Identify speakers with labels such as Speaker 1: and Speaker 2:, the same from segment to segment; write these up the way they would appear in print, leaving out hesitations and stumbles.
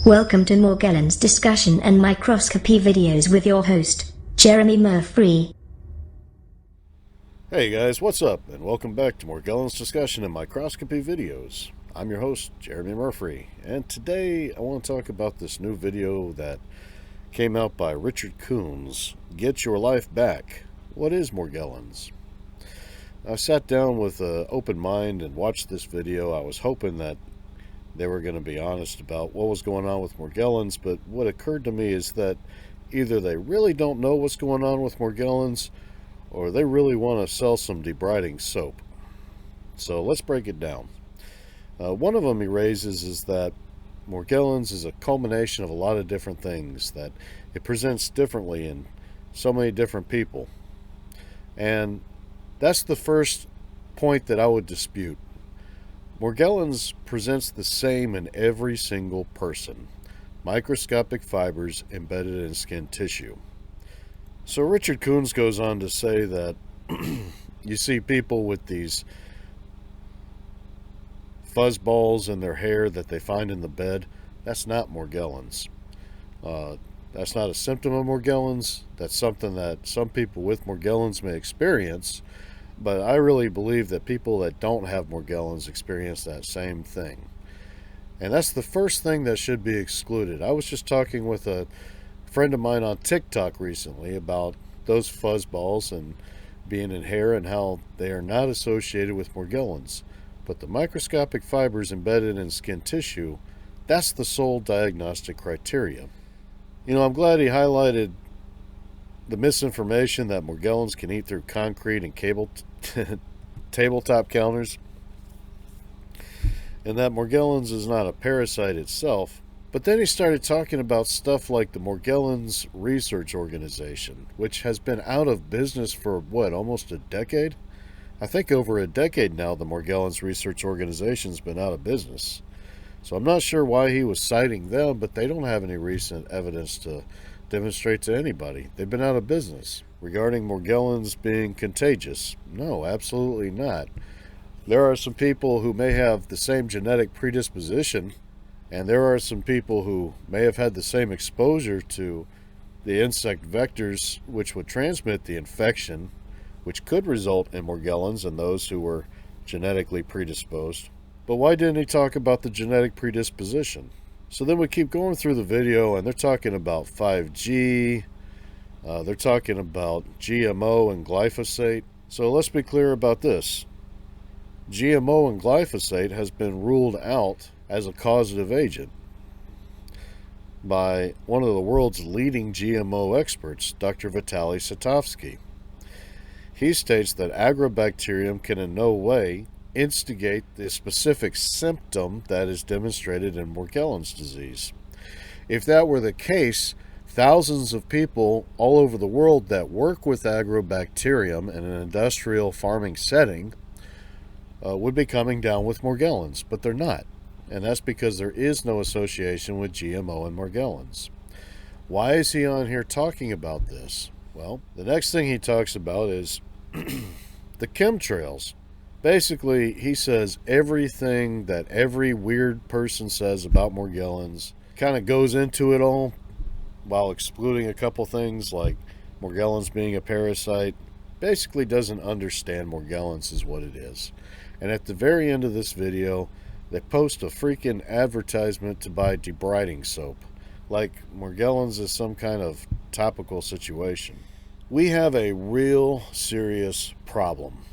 Speaker 1: Welcome to Morgellons discussion and microscopy videos with your host, Jeremy Murphy.
Speaker 2: Hey guys, what's up? And welcome back to Morgellons discussion and microscopy videos. I'm your host, Jeremy Murphy, and today I want to talk about this new video that came out by Richard Kuhns, Get Your Life Back. What is Morgellons? I sat down with an open mind and watched this video. I was hoping that they were going to be honest about what was going on with Morgellons, but what occurred to me is that either they really don't know what's going on with Morgellons, or they really want to sell some debriding soap. So let's break it down. One of them he raises is that Morgellons is a culmination of a lot of different things, that it presents differently in so many different people. And that's the first point that I would dispute. Morgellons presents the same in every single person. Microscopic fibers embedded in skin tissue. So Richard Kuhns goes on to say that you see people with these fuzz balls in their hair that they find in the bed. That's not Morgellons. That's not a symptom of Morgellons. That's something that some people with Morgellons may experience. But I really believe that people that don't have Morgellons experience that same thing. And that's the first thing that should be excluded. I was just talking with a friend of mine on TikTok recently about those fuzz balls and being in hair and how they are not associated with Morgellons. But the microscopic fibers embedded in skin tissue, that's the sole diagnostic criteria. You know, I'm glad he highlighted the misinformation that Morgellons can eat through concrete and tabletop counters, and that Morgellons is not a parasite itself. But then he started talking about stuff like the Morgellons Research Organization, which has been out of business for, almost a decade? I think over a decade now the Morgellons Research Organization's been out of business. So I'm not sure why he was citing them, but they don't have any recent evidence to demonstrate to anybody. They've been out of business. Regarding Morgellons being contagious, no, absolutely not. There are some people who may have the same genetic predisposition, and there are some people who may have had the same exposure to the insect vectors which would transmit the infection, which could result in Morgellons in those who were genetically predisposed. But why didn't he talk about the genetic predisposition? So then we keep going through the video, and they're talking about 5G, they're talking about GMO and glyphosate. So let's be clear about this. GMO and glyphosate has been ruled out as a causative agent by one of the world's leading GMO experts, Dr. Vitaly Satovsky. He states that agrobacterium can in no way instigate the specific symptom that is demonstrated in Morgellons disease. If that were the case, thousands of people all over the world that work with agrobacterium in an industrial farming setting would be coming down with Morgellons, but they're not. And that's because there is no association with GMO and Morgellons. Why is he on here talking about this? Well, the next thing he talks about is the chemtrails. Basically, he says everything that every weird person says about Morgellons, kind of goes into it all while excluding a couple things like Morgellons being a parasite. Basically doesn't understand Morgellons is what it is. And at the very end of this video, they post a freaking advertisement to buy debriding soap, like Morgellons is some kind of topical situation. We have a real serious problem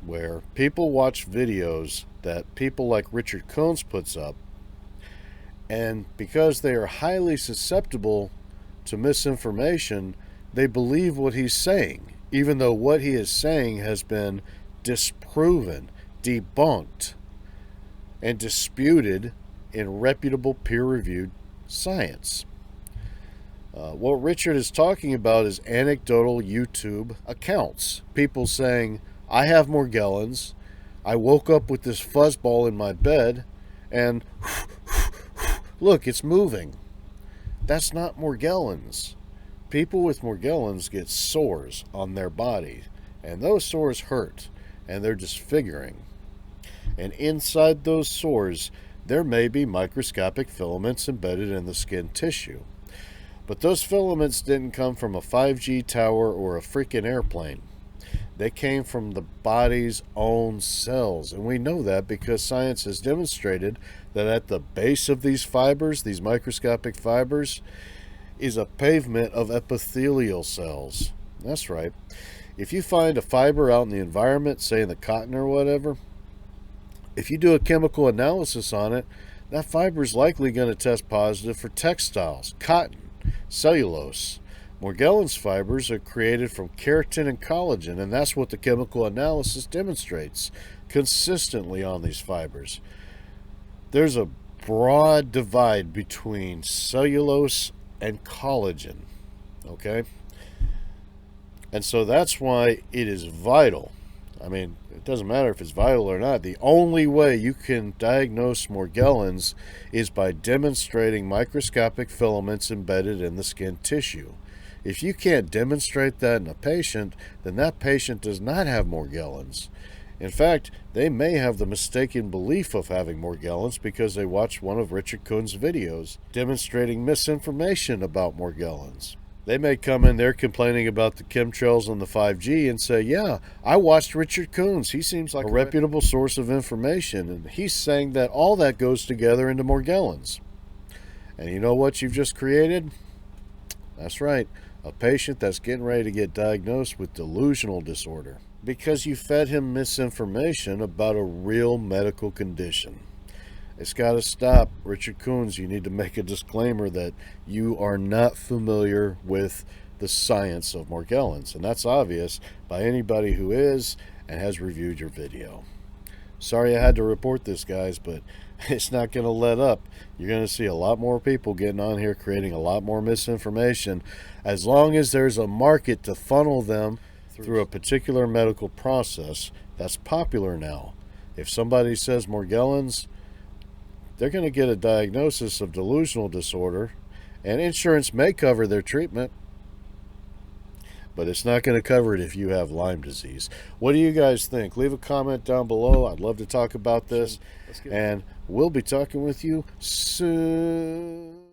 Speaker 2: where people watch videos that people like Richard Kuhns puts up, and because they are highly susceptible to misinformation, they believe what he's saying, even though what he is saying has been disproven, debunked, and disputed in reputable peer-reviewed science. What Richard is talking about is anecdotal YouTube accounts. People saying, I have Morgellons, I woke up with this fuzzball in my bed, and look, it's moving. That's not Morgellons. People with Morgellons get sores on their body, and those sores hurt, and they're disfiguring. And inside those sores, there may be microscopic filaments embedded in the skin tissue. But those filaments didn't come from a 5G tower or a freaking airplane. They came from the body's own cells. And we know that because science has demonstrated that at the base of these fibers, these microscopic fibers, is a pavement of epithelial cells. That's right. If you find a fiber out in the environment, say in the cotton or whatever, if you do a chemical analysis on it, that fiber is likely going to test positive for textiles, cotton, cellulose. Morgellons fibers are created from keratin and collagen, and that's what the chemical analysis demonstrates consistently on these fibers. There's a broad divide between cellulose and collagen, okay? And so that's why it is vital. I mean, it doesn't matter if it's vital or not. The only way you can diagnose Morgellons is by demonstrating microscopic filaments embedded in the skin tissue. If you can't demonstrate that in a patient, then that patient does not have Morgellons. In fact, they may have the mistaken belief of having Morgellons because they watched one of Richard Kuhns' videos demonstrating misinformation about Morgellons. They may come in there complaining about the chemtrails and the 5G and say, yeah, I watched Richard Kuhns. He seems like a reputable source of information. And he's saying that all that goes together into Morgellons. And you know what you've just created? That's right, a patient that's getting ready to get diagnosed with delusional disorder because you fed him misinformation about a real medical condition. It's got to stop. Richard Kuhns, you need to make a disclaimer that you are not familiar with the science of Morgellons, and that's obvious by anybody who is and has reviewed your video. Sorry I had to report this, guys, but it's not going to let up. You're going to see a lot more people getting on here creating a lot more misinformation as long as there's a market to funnel them through a particular medical process that's popular now. If somebody says Morgellons, they're going to get a diagnosis of delusional disorder, and insurance may cover their treatment, but it's not going to cover it if you have Lyme disease. What do you guys think? Leave a comment down below. I'd love to talk about this, and we'll be talking with you soon.